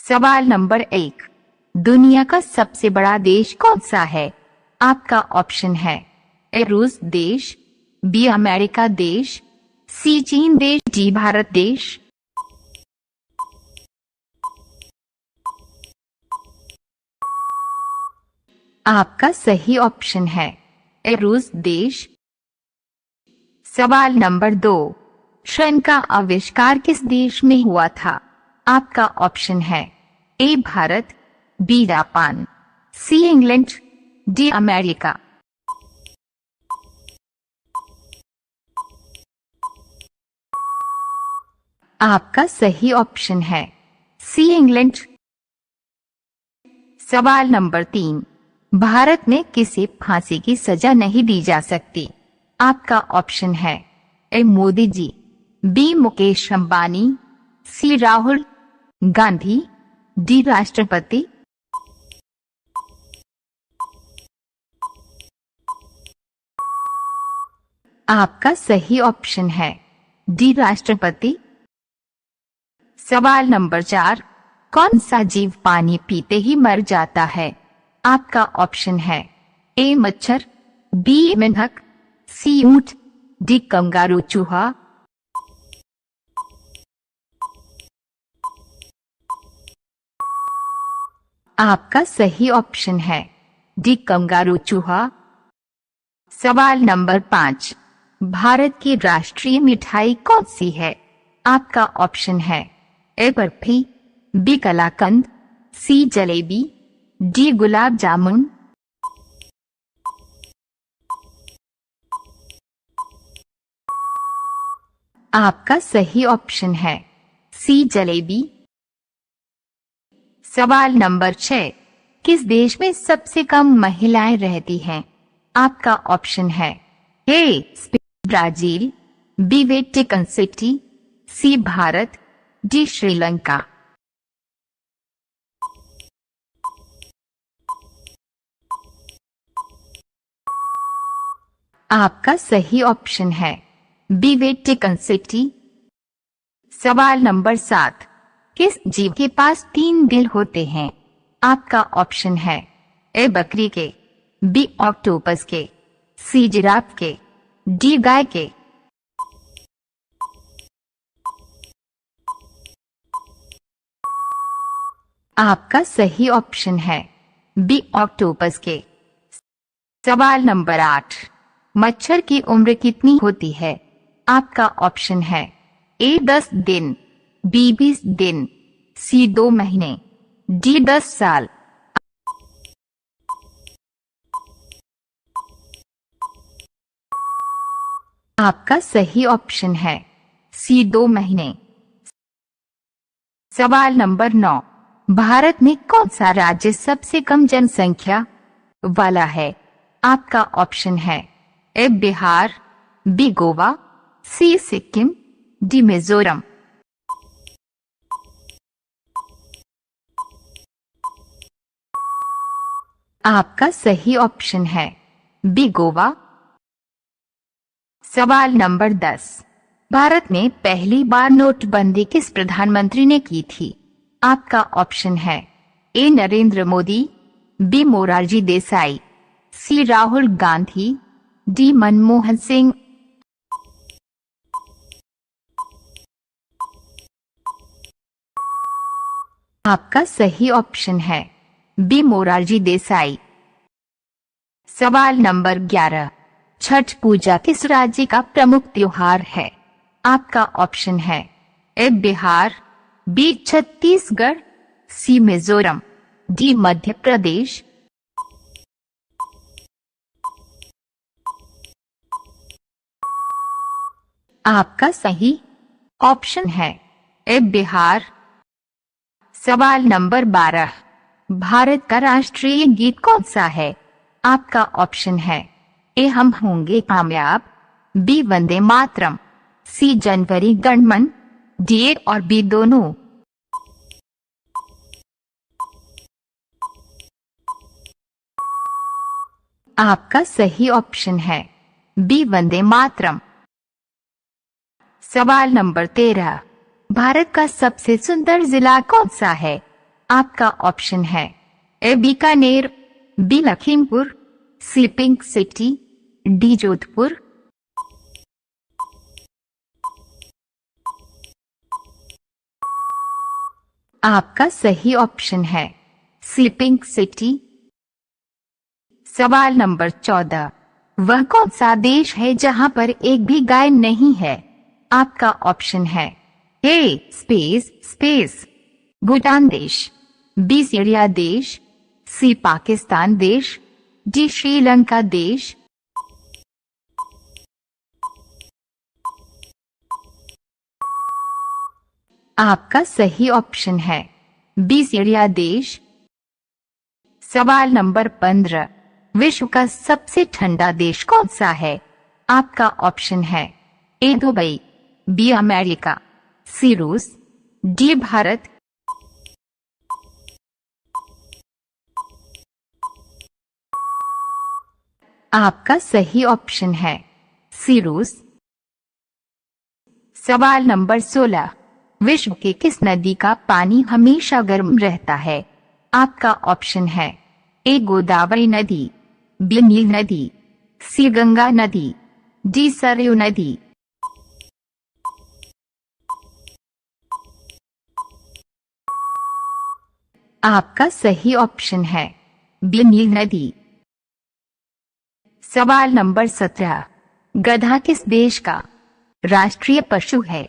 सवाल नंबर 1, दुनिया का सबसे बड़ा देश कौन सा है? आपका ऑप्शन है ए रूस देश, बी अमेरिका देश, सी चीन देश, डी भारत देश। आपका सही ऑप्शन है ए रूस देश। सवाल नंबर 2, ट्रेन का आविष्कार किस देश में हुआ था? आपका ऑप्शन है A Bharat, B Japan, C England, D America. आपका सही ऑप्शन है सी इंग्लैंड। सवाल नंबर 3, भारत में किसी फांसी की सजा नहीं दी जा सकती? आपका ऑप्शन है ए मोदी जी, बी मुकेश अंबानी, सी राहुल गांधी, डी राष्ट्रपति। आपका सही ऑप्शन है डी राष्ट्रपति। सवाल नंबर 4, कौन सा जीव पानी पीते ही मर जाता है? आपका ऑप्शन है ए मच्छर, बी मेंढक, सी ऊंट, डी कंगारू चूहा। आपका सही ऑप्शन है डी कंगारू चूहा। सवाल नंबर 5, भारत की राष्ट्रीय मिठाई कौन सी है? आपका ऑप्शन है ए बर्फी, बी कलाकंद, सी जलेबी, डी गुलाब जामुन। आपका सही ऑप्शन है सी जलेबी। सवाल नंबर 6, किस देश में सबसे कम महिलाएं रहती हैं? आपका ऑप्शन है A Brazil, B Vatican City, C Bharat, D Sri Lanka. आपका सही ऑप्शन है बी वेटिकन सिटी। सवाल नंबर 7, किस जीव के पास 3 दिल होते हैं? आपका ऑप्शन है ए बकरी के, बी ऑक्टोपस के, सी जिराफ के, डी गाय के। आपका सही ऑप्शन है बी ऑक्टोपस के। सवाल नंबर 8, मच्छर की उम्र कितनी होती है? आपका ऑप्शन है ए 10 दिन, बी 20 दिन, सी 2 महीने, डी 10 साल। आपका सही ऑप्शन है सी 2 महीने। सवाल नंबर 9, भारत में कौन सा राज्य सबसे कम जनसंख्या वाला है? आपका ऑप्शन है ए बिहार, बी गोवा, सी सिक्किम, डी मिजोरम। आपका सही ऑप्शन है बी गोवा। सवाल नंबर 10, भारत में पहली बार नोटबंदी किस प्रधानमंत्री ने की थी? आपका ऑप्शन है ए नरेंद्र मोदी, बी मोरारजी देसाई, सी राहुल गांधी, डी मनमोहन सिंह। आपका सही ऑप्शन है बी मोरारजी देसाई। सवाल नंबर 11, छठ पूजा किस राज्य का प्रमुख त्योहार है? आपका ऑप्शन है ए बिहार, बी छत्तीसगढ़, सी मिजोरम, डी मध्य प्रदेश। आपका सही ऑप्शन है ए बिहार। सवाल नंबर 12, भारत का राष्ट्रीय गीत कौन सा है? आपका ऑप्शन है ए हम होंगे कामयाब, B Vande Mataram, C January गणमन, D A और बी दोनों। आपका सही ऑप्शन है बी वंदे मातरम। सवाल नंबर 13, भारत का सबसे सुंदर जिला कौन सा है? आपका ऑप्शन है ए बीकानेर, बी लखीमपुर, सी पिंक सिटी, डी जोधपुर। आपका सही ऑप्शन है सी पिंक सिटी। सवाल नंबर 14, वह कौन सा देश है जहां पर एक भी गाय नहीं है? आपका ऑप्शन है ए स्पेस भूटान देश, बी सीरिया देश, सी पाकिस्तान देश, डी श्रीलंका देश। आपका सही ऑप्शन है बी सीरिया देश। सवाल नंबर 15, विश्व का सबसे ठंडा देश कौन सा है? आपका ऑप्शन है ए दुबई, बी अमेरिका, सी रूस, डी भारत। आपका सही ऑप्शन है सी रूस। सवाल नंबर 16, विश्व के किस नदी का पानी हमेशा गर्म रहता है? आपका ऑप्शन है ए गोदावरी नदी, बी नील नदी, सी गंगा नदी, डी सरयू नदी। आपका सही ऑप्शन है बी नील नदी। सवाल नंबर 17, गधा किस देश का राष्ट्रीय पशु है?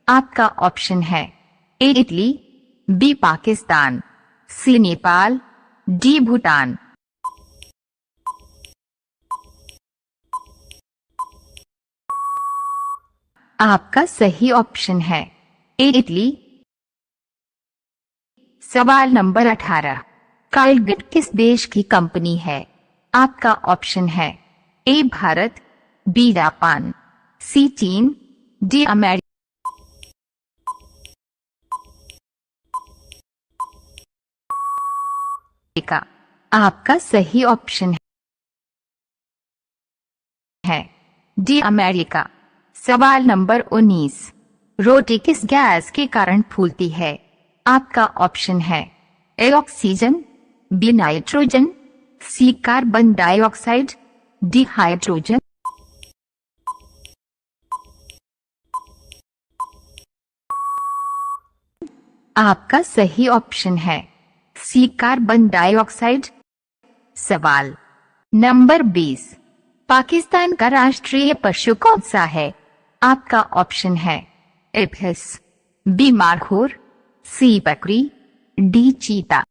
आपका ऑप्शन है A Italy, B Pakistan, C Nepal, D Bhutan. आपका सही ऑप्शन है ए इटली। सवाल नंबर 18, कार्लगेट किस देश की कंपनी है? आपका ऑप्शन है A Bharat, B Japan, C चीन, डी अमेरिका। आपका सही ऑप्शन है डी अमेरिका। सवाल नंबर 19, रोटी किस गैस के कारण फूलती है? आपका ऑप्शन है A oxygen, B nitrogen, C carbon dioxide, D hydrogen. आपका सही ऑप्शन है सी कार्बन डाइऑक्साइड। सवाल नंबर 20, पाकिस्तान का राष्ट्रीय पशु कौन सा है? आपका ऑप्शन है ए भैंस, बी मारखोर, सी बकरी, डी चीता।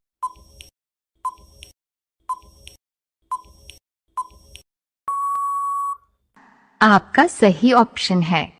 आपका सही ऑप्शन है